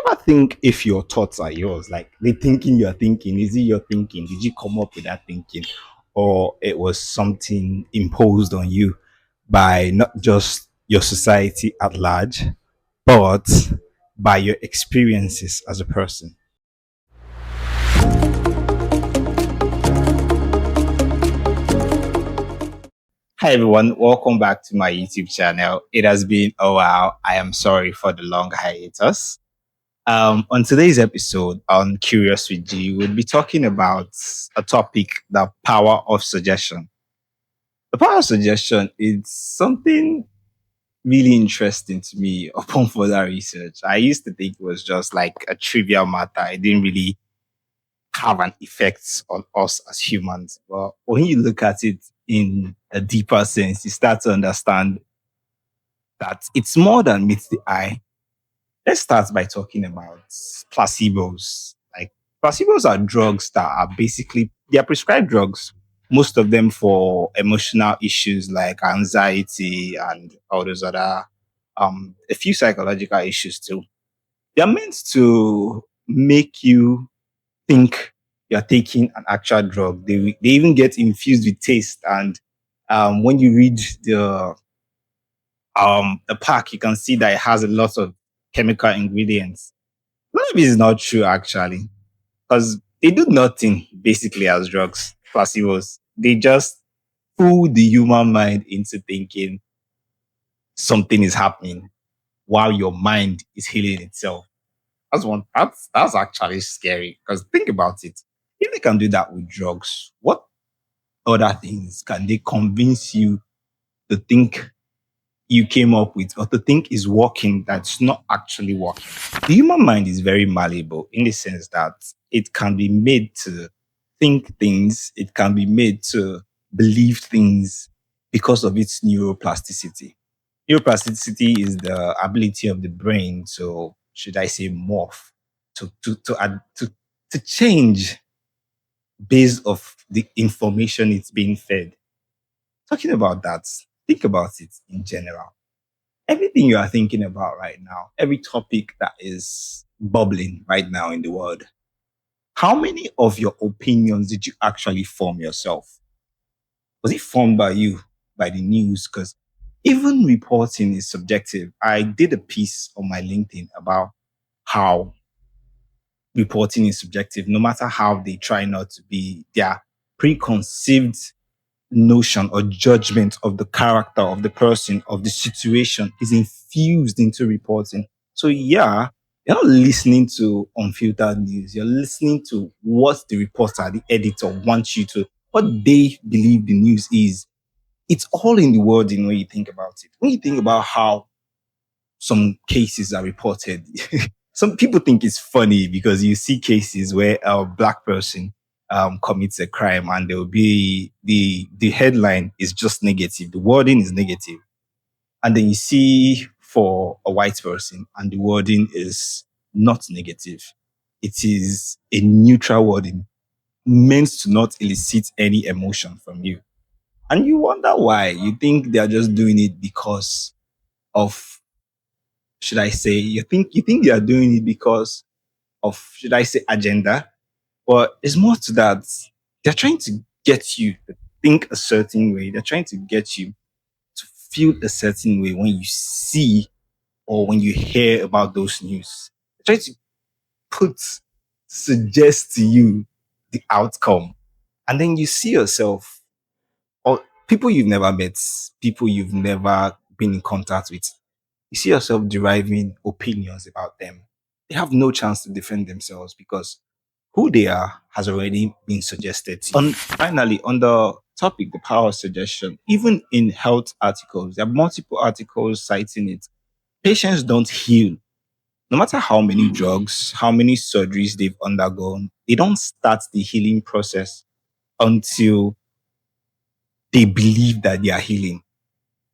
ever think if your thoughts are yours? Like the thinking you're thinking, is it your thinking? Did you come up with that thinking? Or it was something imposed on you by not just your society at large, but by your experiences as a person? Hi everyone, welcome back to my YouTube channel. It has been a while. I am sorry for the long hiatus. On today's episode on Curious with G, we'll be talking about a topic, the power of suggestion. The power of suggestion is something really interesting to me upon further research. I used to think it was just like a trivial matter. It didn't really have an effect on us as humans. But when you look at it in a deeper sense, you start to understand that it's more than meets the eye. Let's start by talking about placebos. Like placebos are drugs that are basically they are prescribed drugs, most of them for emotional issues like anxiety and all those other a few psychological issues too. They are meant to make you think you're taking an actual drug. They even get infused with taste and when you read the pack, you can see that it has a lot of chemical ingredients. Maybe it's not true actually, because they do nothing basically as drugs, placebos. They just fool the human mind into thinking something is happening while your mind is healing itself. That's actually scary because think about it. If they can do that with drugs, what other things can they convince you to think you came up with or to think is working that's not actually working? The human mind is very malleable in the sense that it can be made to think things, it can be made to believe things because of its neuroplasticity. Neuroplasticity is the ability of the brain to, should I say, morph, to change based of the information it's being fed. Talking about that, think about it in general. Everything you are thinking about right now, every topic that is bubbling right now in the world, how many of your opinions did you actually form yourself? Was it formed by you, by the news? Because even reporting is subjective. I did a piece on my LinkedIn about how reporting is subjective, no matter how they try not to be, their preconceived notion or judgment of the character of the person, of the situation is infused into reporting. So, yeah, you're not listening to unfiltered news. You're listening to what the reporter, the editor wants you to, what they believe the news is. It's all in the wording when you think about it. When you think about how some cases are reported. Some people think it's funny because you see cases where a black person commits a crime and there will be the headline is just negative, the wording is negative, and then you see for a white person and the wording is not negative. It is a neutral wording meant to not elicit any emotion from you, and you wonder why. You think they are just doing it because of, should I say, you think they are doing it because of, should I say, agenda? But it's more to that. They're trying to get you to think a certain way. They're trying to get you to feel a certain way when you see or when you hear about those news. They're trying to put, suggest to you the outcome. And then you see yourself, or people you've never met, people you've never been in contact with, you see yourself deriving opinions about them. They have no chance to defend themselves because who they are has already been suggested to you. And finally, on the topic, the power of suggestion, even in health articles, there are multiple articles citing it. Patients don't heal. No matter how many drugs, how many surgeries they've undergone, they don't start the healing process until they believe that they are healing.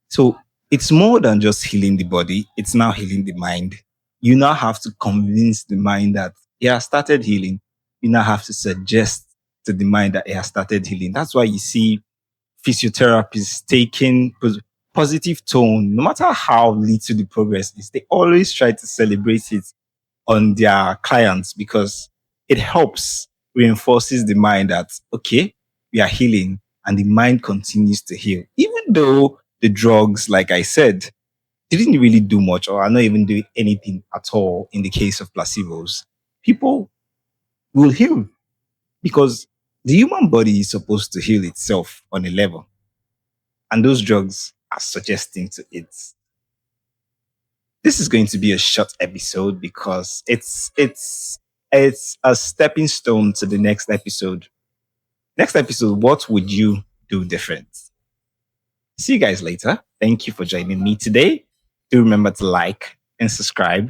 So it's more than just healing the body, it's now healing the mind. You now have to convince the mind that it has started healing. You now have to suggest to the mind that it has started healing. That's why you see physiotherapists taking positive tone, no matter how little the progress is, they always try to celebrate it on their clients because it helps reinforces the mind that okay, we are healing and the mind continues to heal. Even though the drugs, like I said, didn't really do much or are not even doing anything at all in the case of placebos, people will heal because the human body is supposed to heal itself on a level. And those drugs are suggesting to it. This is going to be a short episode because it's a stepping stone to the next episode. Next episode, what would you do different? See you guys later. Thank you for joining me today. Do remember to like and subscribe.